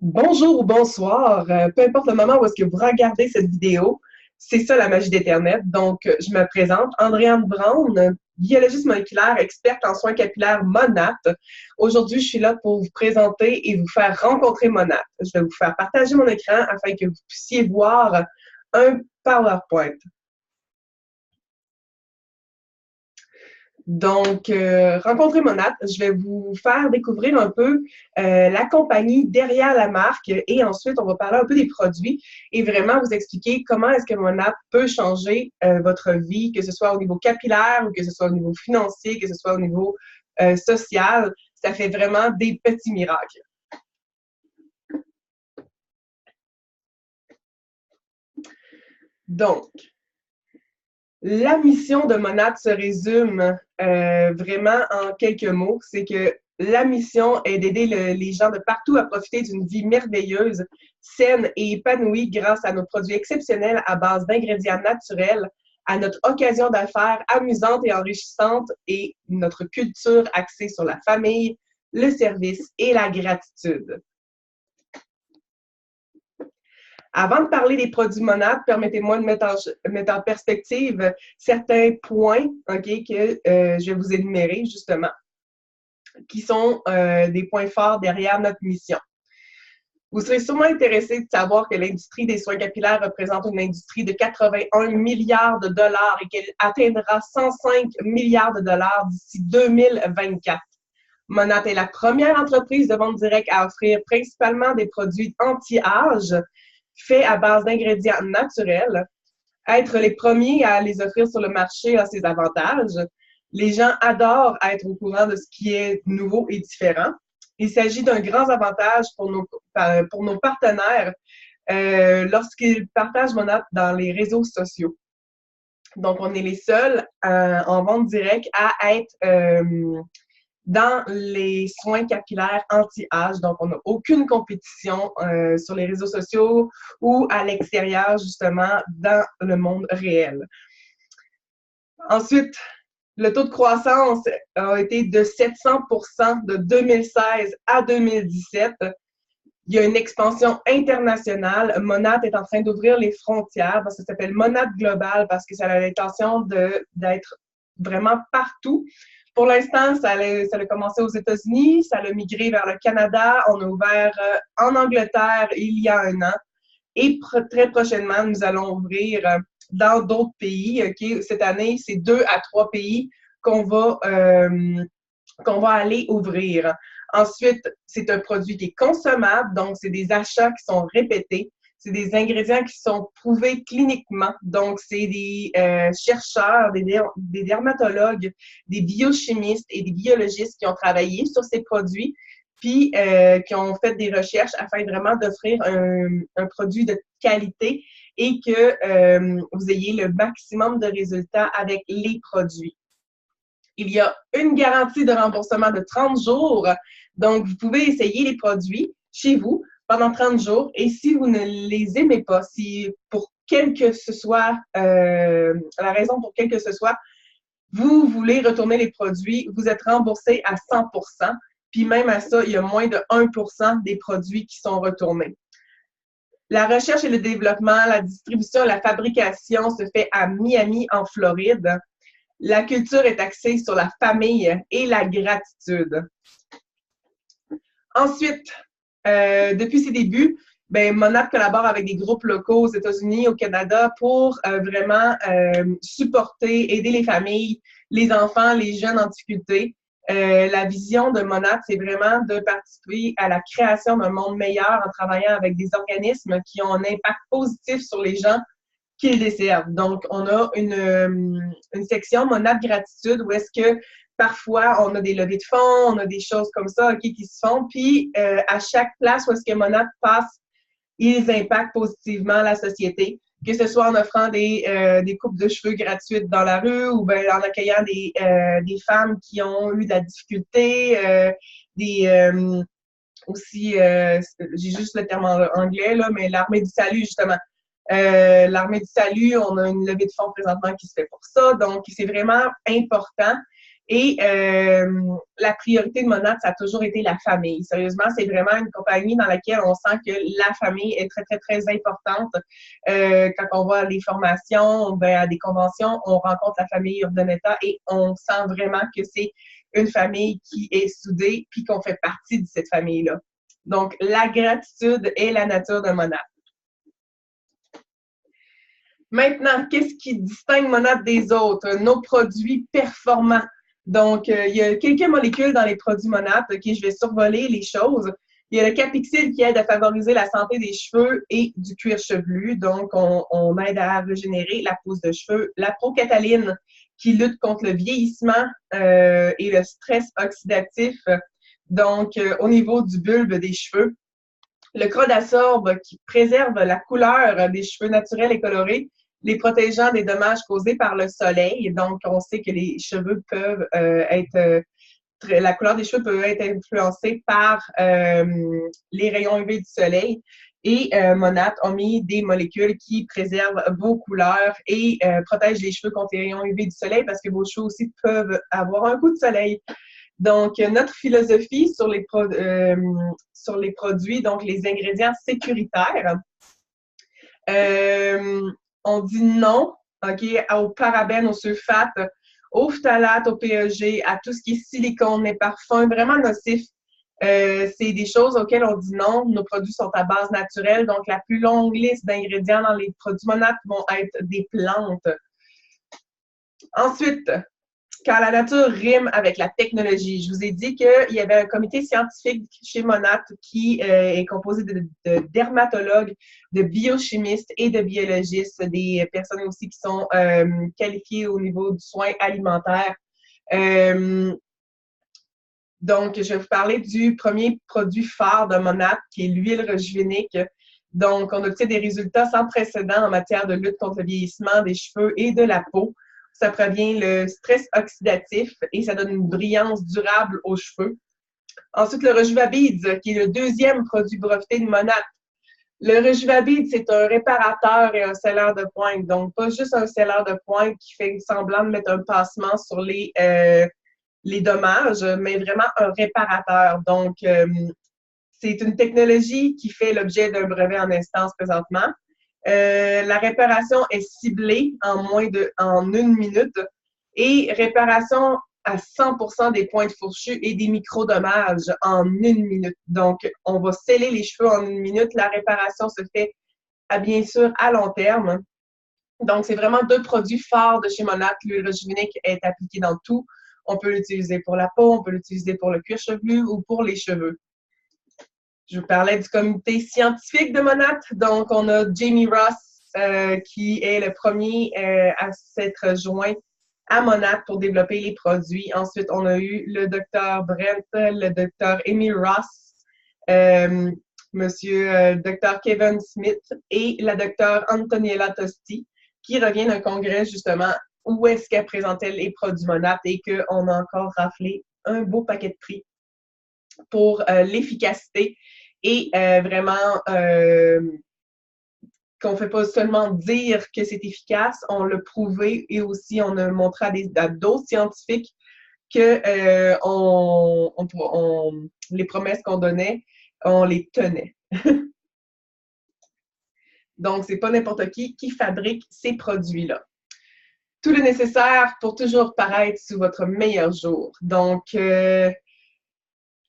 Bonjour ou bonsoir, peu importe le moment où est-ce que vous regardez cette vidéo, c'est ça la magie d'Internet. Donc, je me présente, Andréane Brown, biologiste moléculaire, experte en soins capillaires Monat. Aujourd'hui, je suis là pour vous présenter et vous faire rencontrer Monat. Je vais vous faire partager mon écran afin que vous puissiez voir un PowerPoint. Donc, rencontrer Monat, je vais vous faire découvrir un peu la compagnie derrière la marque et ensuite, on va parler un peu des produits et vraiment vous expliquer comment est-ce que Monat peut changer votre vie, que ce soit au niveau capillaire ou que ce soit au niveau financier, que ce soit au niveau social. Ça fait vraiment des petits miracles. Donc, la mission de Monat se résume vraiment en quelques mots. C'est que la mission est d'aider les gens de partout à profiter d'une vie merveilleuse, saine et épanouie grâce à nos produits exceptionnels à base d'ingrédients naturels, à notre occasion d'affaires amusante et enrichissante et notre culture axée sur la famille, le service et la gratitude. Avant de parler des produits Monat, permettez-moi de mettre en perspective certains points que je vais vous énumérer justement, qui sont des points forts derrière notre mission. Vous serez sûrement intéressé de savoir que l'industrie des soins capillaires représente une industrie de 81 milliards de dollars et qu'elle atteindra 105 milliards de dollars d'ici 2024. Monat est la première entreprise de vente directe à offrir principalement des produits anti-âge faits à base d'ingrédients naturels. Être les premiers à les offrir sur le marché a ses avantages. Les gens adorent être au courant de ce qui est nouveau et différent. Il s'agit d'un grand avantage pour nos partenaires lorsqu'ils partagent Monat dans les réseaux sociaux. Donc, on est les seuls en vente directe à être dans les soins capillaires anti-âge. Donc, on n'a aucune compétition sur les réseaux sociaux ou à l'extérieur, justement, dans le monde réel. Ensuite, le taux de croissance a été de 700% de 2016 à 2017. Il y a une expansion internationale. Monat est en train d'ouvrir les frontières. Ça s'appelle Monat Global parce que ça a l'intention d'être vraiment partout. Pour l'instant, ça a commencé aux États-Unis, ça a migré vers le Canada. On a ouvert en Angleterre il y a un an. Et très prochainement, nous allons ouvrir dans d'autres pays. Okay? Cette année, c'est 2 à 3 pays qu'on va aller ouvrir. Ensuite, c'est un produit qui est consommable, donc c'est des achats qui sont répétés. C'est des ingrédients qui sont prouvés cliniquement. Donc, c'est des chercheurs, des dermatologues, des biochimistes et des biologistes qui ont travaillé sur ces produits, puis qui ont fait des recherches afin vraiment d'offrir un produit de qualité et que vous ayez le maximum de résultats avec les produits. Il y a une garantie de remboursement de 30 jours. Donc, vous pouvez essayer les produits chez vous pendant 30 jours. Et si vous ne les aimez pas, si pour quelle que ce soit, la raison pour quelle que ce soit, vous voulez retourner les produits, vous êtes remboursé à 100%. Puis même à ça, il y a moins de 1% des produits qui sont retournés. La recherche et le développement, la distribution et la fabrication se fait à Miami, en Floride. La culture est axée sur la famille et la gratitude. Ensuite, depuis ses débuts, Monat collabore avec des groupes locaux aux États-Unis, au Canada pour vraiment supporter, aider les familles, les enfants, les jeunes en difficulté. La vision de Monat, c'est vraiment de participer à la création d'un monde meilleur en travaillant avec des organismes qui ont un impact positif sur les gens qu'ils desservent. Donc, on a une section Monat Gratitude où est-ce que parfois, on a des levées de fonds, on a des choses comme ça qui se font. Puis, à chaque place où est-ce que Monat passe, ils impactent positivement la société, que ce soit en offrant des coupes de cheveux gratuites dans la rue ou bien en accueillant des femmes qui ont eu de la difficulté, aussi, j'ai juste le terme en anglais, là, mais l'armée du salut, justement. L'armée du salut, on a une levée de fonds présentement qui se fait pour ça. Donc, c'est vraiment important. Et la priorité de Monat, ça a toujours été la famille. Sérieusement, c'est vraiment une compagnie dans laquelle on sent que la famille est très, très, très importante. Quand on va à des formations, ben, à des conventions, on rencontre la famille Urdaneta et on sent vraiment que c'est une famille qui est soudée puis qu'on fait partie de cette famille-là. Donc, la gratitude est la nature de Monat. Maintenant, qu'est-ce qui distingue Monat des autres? Nos produits performants. Donc, il y a quelques molécules dans les produits Monat. OK, je vais survoler les choses. Il y a le capixyl qui aide à favoriser la santé des cheveux et du cuir chevelu. Donc, on aide à régénérer la pousse de cheveux. La procataline qui lutte contre le vieillissement et le stress oxydatif. Donc, au niveau du bulbe des cheveux. Le crodassorbe qui préserve la couleur des cheveux naturels et colorés, les protégeant des dommages causés par le soleil. Donc, on sait que les cheveux peuvent la couleur des cheveux peut être influencée par les rayons UV du soleil. Et Monat a mis des molécules qui préservent vos couleurs et protègent les cheveux contre les rayons UV du soleil parce que vos cheveux aussi peuvent avoir un coup de soleil. Donc, notre philosophie sur les produits, donc les ingrédients sécuritaires, on dit non, OK, aux parabènes, aux sulfates, aux phtalates, aux PEG, à tout ce qui est silicone, les parfums vraiment nocifs. C'est des choses auxquelles on dit non. Nos produits sont à base naturelle, donc la plus longue liste d'ingrédients dans les produits Monat vont être des plantes. Ensuite, quand la nature rime avec la technologie. Je vous ai dit qu'il y avait un comité scientifique chez Monat qui est composé de dermatologues, de biochimistes et de biologistes, des personnes aussi qui sont qualifiées au niveau du soin alimentaire. Donc, je vais vous parler du premier produit phare de Monat, qui est l'huile rejuvenique. Donc, on obtient des résultats sans précédent en matière de lutte contre le vieillissement des cheveux et de la peau. Ça prévient le stress oxydatif et ça donne une brillance durable aux cheveux. Ensuite, le Rejuvabid, qui est le deuxième produit breveté de Monat. Le Rejuvabid, c'est un réparateur et un scelleur de pointe. Donc, pas juste un scelleur de pointe qui fait semblant de mettre un passement sur les dommages, mais vraiment un réparateur. Donc, c'est une technologie qui fait l'objet d'un brevet en instance présentement. La réparation est ciblée en 1 minute et réparation à 100% des pointes fourchues et des micro-dommages en 1 minute. Donc, on va sceller les cheveux en 1 minute. La réparation se fait, bien sûr, à long terme. Donc, c'est vraiment 2 produits forts de chez Monat. L'huile rejuvenique est appliquée dans tout. On peut l'utiliser pour la peau, on peut l'utiliser pour le cuir chevelu ou pour les cheveux. Je vous parlais du comité scientifique de Monat. Donc, on a Jamie Ross, qui est le premier à s'être joint à Monat pour développer les produits. Ensuite, on a eu le Dr. Brent, le Dr. Emil Ross, Monsieur Dr. Kevin Smith et la Dr. Antoniella Tosti, qui revient d'un congrès, justement, où est-ce qu'elle présentait les produits Monat et qu'on a encore raflé un beau paquet de prix pour l'efficacité et vraiment qu'on ne fait pas seulement dire que c'est efficace, on l'a prouvé et aussi on a montré à d'autres scientifiques que les promesses qu'on donnait, on les tenait. Donc, c'est pas n'importe qui fabrique ces produits-là. Tout le nécessaire pour toujours paraître sous votre meilleur jour. Donc,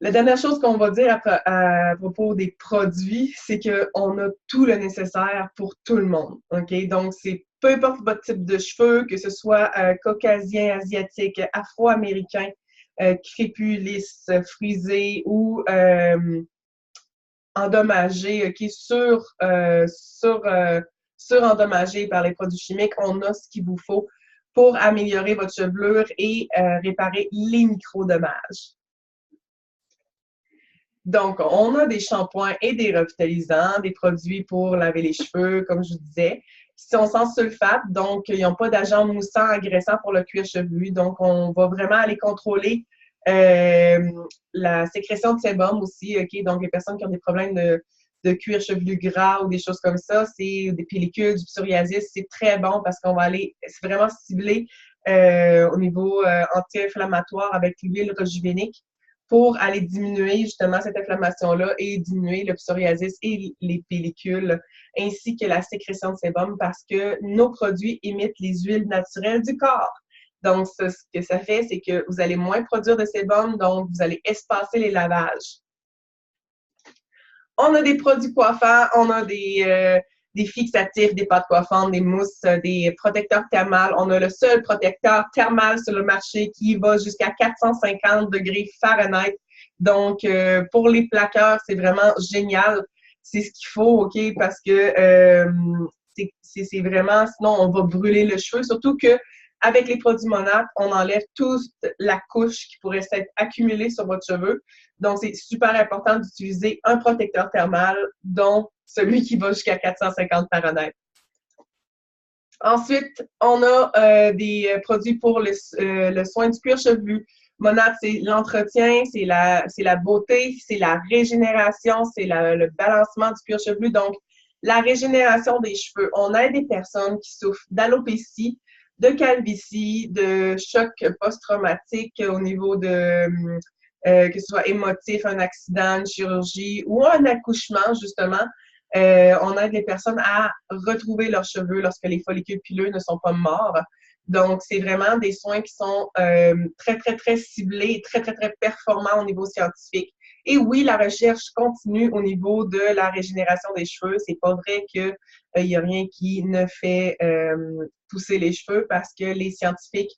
la dernière chose qu'on va dire à propos des produits, c'est qu'on a tout le nécessaire pour tout le monde. OK? Donc, c'est peu importe votre type de cheveux, que ce soit caucasien, asiatique, afro-américain, crépus, frisé ou endommagé, OK? Sur-endommagé par les produits chimiques, on a ce qu'il vous faut pour améliorer votre chevelure et réparer les micro-dommages. Donc, on a des shampoings et des revitalisants, des produits pour laver les cheveux, comme je vous disais, qui sont sans sulfate, donc ils n'ont pas d'agent moussant agressant pour le cuir chevelu. Donc, on va vraiment aller contrôler la sécrétion de sébum aussi, OK? Donc, les personnes qui ont des problèmes de cuir chevelu gras ou des choses comme ça, c'est des pellicules, du psoriasis, c'est très bon parce qu'on va aller, c'est vraiment ciblé au niveau anti-inflammatoire avec l'huile rojuvenique pour aller diminuer justement cette inflammation-là et diminuer le psoriasis et les pellicules, ainsi que la sécrétion de sébum parce que nos produits imitent les huiles naturelles du corps. Donc, ce que ça fait, c'est que vous allez moins produire de sébum, donc vous allez espacer les lavages. On a des produits coiffants, on a des fixatifs, des pâtes coiffantes, des mousses, des protecteurs thermales. On a le seul protecteur thermal sur le marché qui va jusqu'à 450 degrés Fahrenheit. Donc, pour les plaqueurs, c'est vraiment génial. C'est ce qu'il faut, OK? Parce que c'est vraiment, sinon on va brûler le cheveu. Surtout que avec les produits Monat, on enlève toute la couche qui pourrait s'être accumulée sur votre cheveu. Donc, c'est super important d'utiliser un protecteur thermal, dont celui qui va jusqu'à 450 Fahrenheit. Ensuite, on a des produits pour le soin du cuir chevelu. Monat, c'est l'entretien, c'est la beauté, c'est la régénération, c'est le balancement du cuir chevelu. Donc, la régénération des cheveux. On aide des personnes qui souffrent d'alopécie, de calvitie, de choc post-traumatique au niveau de que ce soit émotif, un accident, une chirurgie ou un accouchement, justement. On aide les personnes à retrouver leurs cheveux lorsque les follicules pileux ne sont pas morts. Donc, c'est vraiment des soins qui sont très, très, très ciblés, très, très, très performants au niveau scientifique. Et oui, la recherche continue au niveau de la régénération des cheveux. C'est pas vrai qu'il n'y a rien qui ne fait pousser les cheveux parce que les scientifiques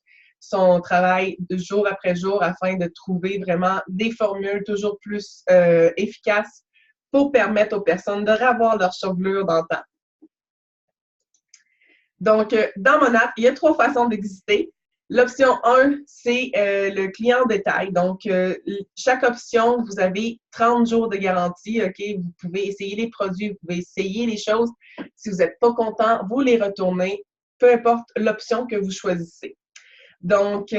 travaillent jour après jour afin de trouver vraiment des formules toujours plus efficaces pour permettre aux personnes de revoir leur chevelure dans le temps. Donc, dans Monat, il y a 3 façons d'exister. L'option 1, c'est le client en détail. Donc, chaque option, vous avez 30 jours de garantie. OK? Vous pouvez essayer les produits, vous pouvez essayer les choses. Si vous n'êtes pas content, vous les retournez, peu importe l'option que vous choisissez. Donc,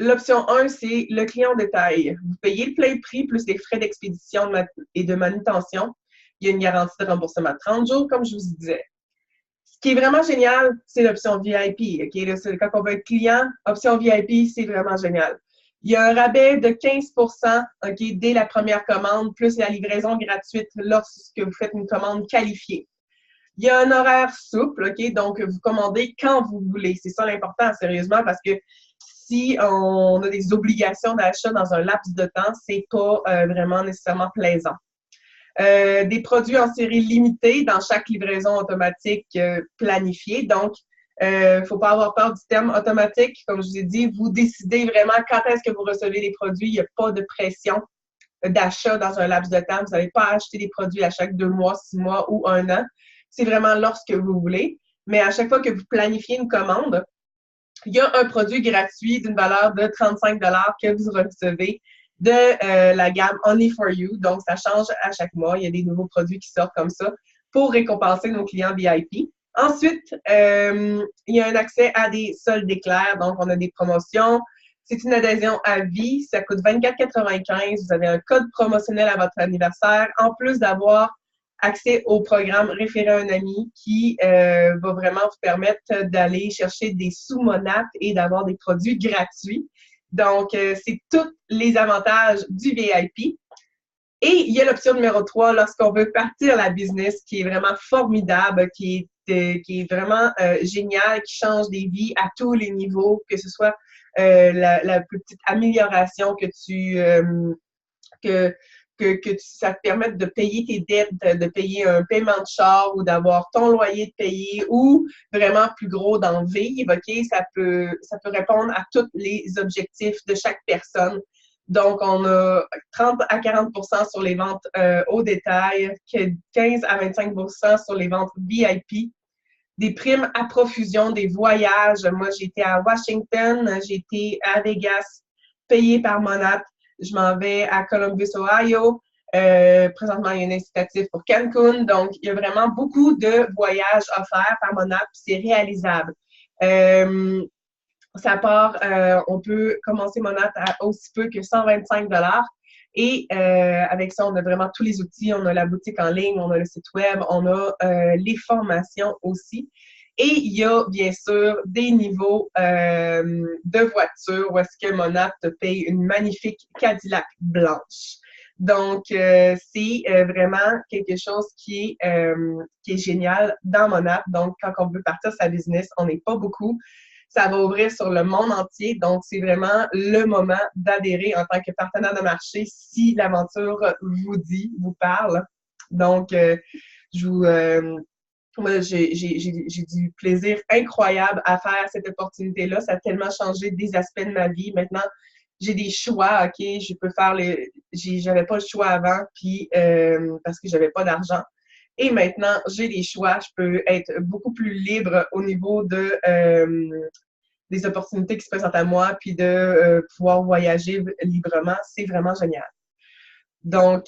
l'option 1, c'est le client en détail. Vous payez le plein prix plus les frais d'expédition et de manutention. Il y a une garantie de remboursement de 30 jours, comme je vous disais. Ce qui est vraiment génial, c'est l'option VIP. Okay? Là, quand on veut être client, option VIP, c'est vraiment génial. Il y a un rabais de 15 okay, dès la première commande, plus la livraison gratuite lorsque vous faites une commande qualifiée. Il y a un horaire souple, OK? Donc, vous commandez quand vous voulez. C'est ça l'important, sérieusement, parce que si on a des obligations d'achat dans un laps de temps, c'est pas vraiment nécessairement plaisant. Des produits en série limitée dans chaque livraison automatique planifiée. Donc, il ne faut pas avoir peur du terme automatique. Comme je vous ai dit, vous décidez vraiment quand est-ce que vous recevez les produits. Il n'y a pas de pression d'achat dans un laps de temps. Vous n'allez pas acheter des produits à chaque 2 mois, 6 mois ou 1 an. C'est vraiment lorsque vous voulez. Mais à chaque fois que vous planifiez une commande, il y a un produit gratuit d'une valeur de 35 $ que vous recevez de la gamme Only for You. Donc, ça change à chaque mois. Il y a des nouveaux produits qui sortent comme ça pour récompenser nos clients VIP. Ensuite, il y a un accès à des soldes éclairs. Donc, on a des promotions. C'est une adhésion à vie. Ça coûte 24,95 $. Vous avez un code promotionnel à votre anniversaire, en plus d'avoir accès au programme Référer un ami qui va vraiment vous permettre d'aller chercher des sous-monates et d'avoir des produits gratuits. Donc, c'est tous les avantages du VIP. Et il y a l'option numéro 3, lorsqu'on veut partir la business, qui est vraiment formidable, qui est vraiment génial, qui change des vies à tous les niveaux, que ce soit la plus petite amélioration ça te permette de payer tes dettes, de payer un paiement de char ou d'avoir ton loyer de payer ou vraiment plus gros d'en vivre, OK? Ça peut répondre à tous les objectifs de chaque personne. Donc, on a 30 à 40 % sur les ventes au détail, 15 à 25 % sur les ventes VIP, des primes à profusion, des voyages. Moi, j'ai été à Washington, j'ai été à Vegas, payé par Monat. Je m'en vais à Columbus, Ohio. Présentement, il y a un incitatif pour Cancun. Donc, il y a vraiment beaucoup de voyages offerts par Monat, puis c'est réalisable. Ça part, on peut commencer Monat à aussi peu que 125 $. Et avec ça, on a vraiment tous les outils. On a la boutique en ligne, on a le site web, on a les formations aussi. Et il y a bien sûr des niveaux de voitures où est-ce que Monat te paye une magnifique Cadillac blanche. Donc, c'est vraiment quelque chose qui est génial dans Monat. Donc, quand on veut partir sa business, on n'est pas beaucoup. Ça va ouvrir sur le monde entier. Donc, c'est vraiment le moment d'adhérer en tant que partenaire de marché si l'aventure vous parle. Donc, je vous, moi, j'ai du plaisir incroyable à faire cette opportunité-là. Ça a tellement changé des aspects de ma vie. Maintenant, j'ai des choix, OK? Je peux faire j'avais pas le choix avant, puis parce que j'avais pas d'argent. Et maintenant, j'ai des choix. Je peux être beaucoup plus libre au niveau des opportunités qui se présentent à moi, puis de pouvoir voyager librement. C'est vraiment génial. Donc,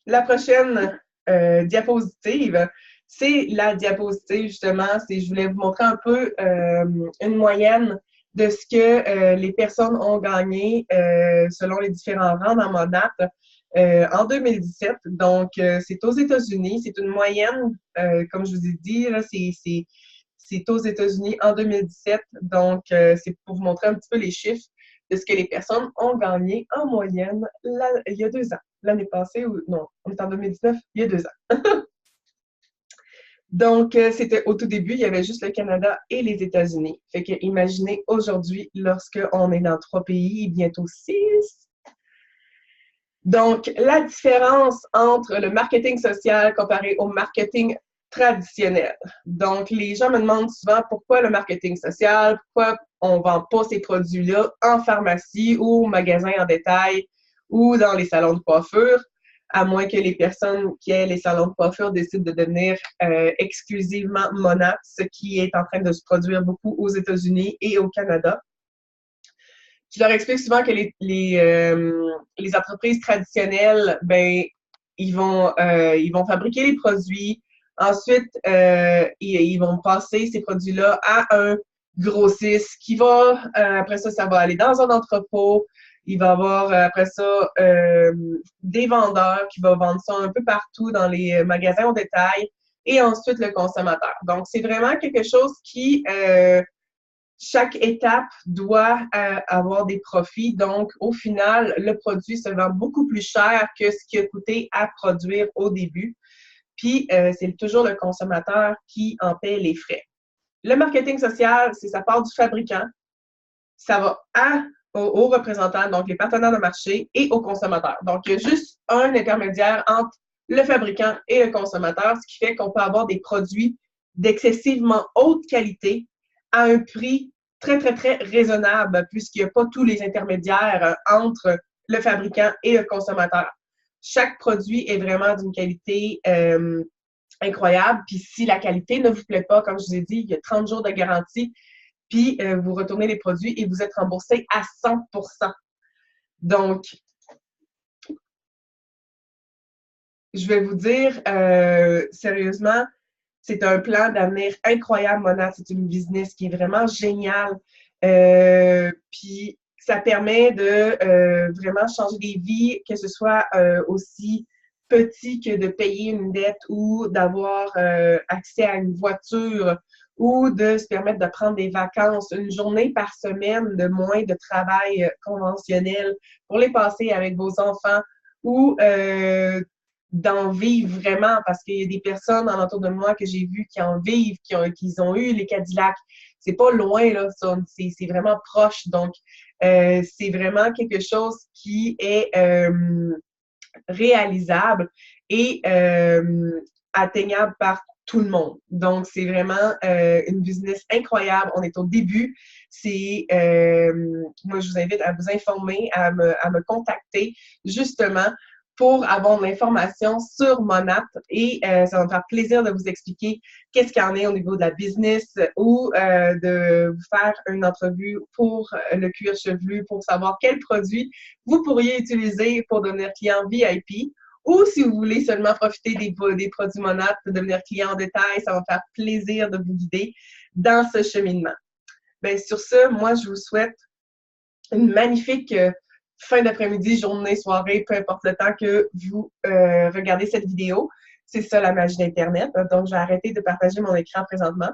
la prochaine diapositive, c'est la diapositive, justement. Je voulais vous montrer un peu une moyenne de ce que les personnes ont gagné selon les différents rangs dans Monat en 2017. Donc, c'est aux États-Unis. C'est une moyenne, comme je vous ai dit, là, c'est aux États-Unis en 2017. Donc, c'est pour vous montrer un petit peu les chiffres de ce que les personnes ont gagné en moyenne il y a 2 ans. L'année passée, ou non, on est en 2019, il y a 2 ans. Donc, c'était au tout début, il y avait juste le Canada et les États-Unis. Fait que imaginez aujourd'hui, lorsqu'on est dans 3 pays, bientôt 6. Donc, la différence entre le marketing social comparé au marketing traditionnel. Donc, les gens me demandent souvent pourquoi le marketing social, pourquoi on ne vend pas ces produits-là en pharmacie ou au magasin en détail ou dans les salons de coiffure, à moins que les personnes qui aient les salons de coiffure décident de devenir exclusivement Monat, ce qui est en train de se produire beaucoup aux États-Unis et au Canada. Je leur explique souvent que les entreprises traditionnelles, ben, ils vont fabriquer les produits. Ensuite, ils vont passer ces produits-là à un grossiste qui va, après ça va aller dans un entrepôt. Il va y avoir, après ça, des vendeurs qui vont vendre ça un peu partout dans les magasins au détail. Et ensuite, le consommateur. Donc, c'est vraiment quelque chose qui chaque étape doit avoir des profits. Donc, au final, le produit se vend beaucoup plus cher que ce qui a coûté à produire au début. Puis, c'est toujours le consommateur qui en paie les frais. Le marketing social, ça part du fabricant, ça va aux représentants, donc les partenaires de marché, et aux consommateurs. Donc, il y a juste un intermédiaire entre le fabricant et le consommateur, ce qui fait qu'on peut avoir des produits d'excessivement haute qualité à un prix très, très, très raisonnable, puisqu'il n'y a pas tous les intermédiaires entre le fabricant et le consommateur. Chaque produit est vraiment d'une qualité incroyable. Puis si la qualité ne vous plaît pas, comme je vous ai dit, il y a 30 jours de garantie, puis vous retournez les produits et vous êtes remboursé à 100%. Donc, je vais vous dire, sérieusement, c'est un plan d'avenir incroyable, Monat. C'est une business qui est vraiment géniale. Puis, ça permet de vraiment changer des vies, que ce soit aussi petit que de payer une dette ou d'avoir accès à une voiture ou de se permettre de prendre des vacances, une journée par semaine de moins de travail conventionnel pour les passer avec vos enfants ou d'en vivre vraiment, parce qu'il y a des personnes alentour de moi que j'ai vues qui en vivent, qui ont eu les Cadillacs. C'est pas loin, là, c'est vraiment proche. Donc, c'est vraiment quelque chose qui est réalisable et atteignable par tout le monde. Donc, c'est vraiment une business incroyable. On est au début. Moi, je vous invite à vous informer, à me contacter, justement, pour avoir de l'information sur Monat et ça va me faire plaisir de vous expliquer qu'est-ce qu'il y en est au niveau de la business ou de vous faire une entrevue pour le cuir chevelu pour savoir quel produit vous pourriez utiliser pour devenir client VIP ou si vous voulez seulement profiter des produits Monat pour devenir client en détail, ça va me faire plaisir de vous guider dans ce cheminement. Bien, sur ce, moi, je vous souhaite une magnifique fin d'après-midi, journée, soirée, peu importe le temps que vous regardez cette vidéo. C'est ça la magie d'Internet. Donc, je vais arrêter de partager mon écran présentement.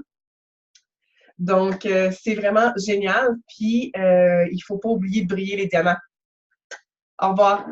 Donc, c'est vraiment génial. Puis, il faut pas oublier de briller les diamants. Au revoir.